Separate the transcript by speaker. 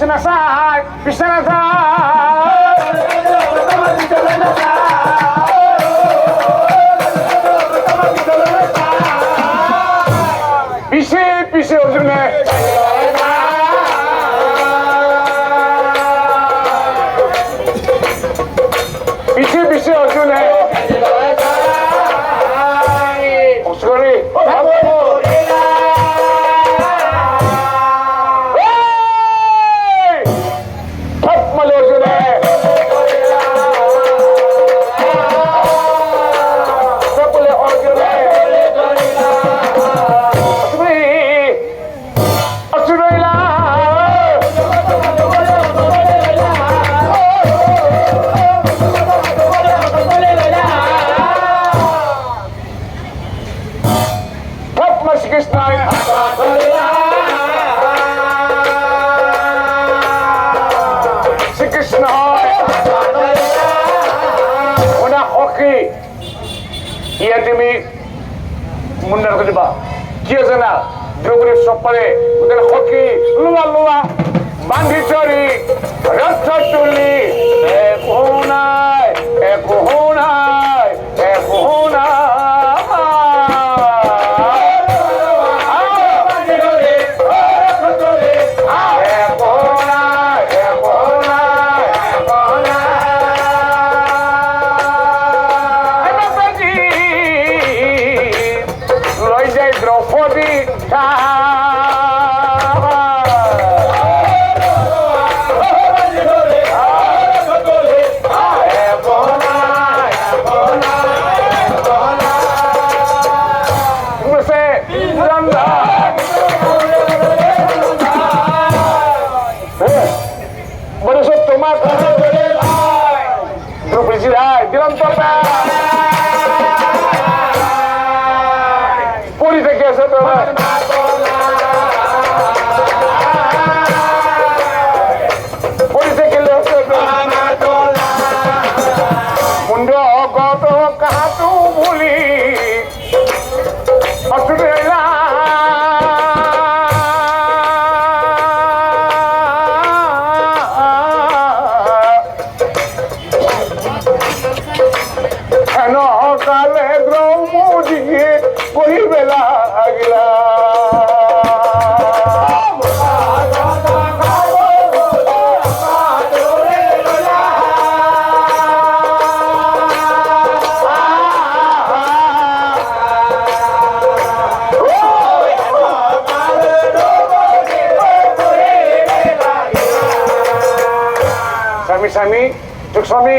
Speaker 1: পাশে না চাই পিছনে না যায় পিছে পিছে অর্জুনে পিছে পিছে অর্জুনে অস্করি মুন্ডার করে বা কি আছে না দ্রৌপদীর সপ্পারে ওদের হকি লোয়া লোয়া বান্ধি চরি রথ তুলি এক হোনায় এক হোনায় এক হোনায় দ্রৌপদী তোমার দ্রৌপদী রায় দিলাম তো পরি থেকে আছে তোমার পরি থেকে মুন্ড গত কাহাতু ভুলি অসুবিধা হেন কালে দ্রৌপদীকে কহিবে লাগিলা স্বামী স্বামী যোগ স্বামী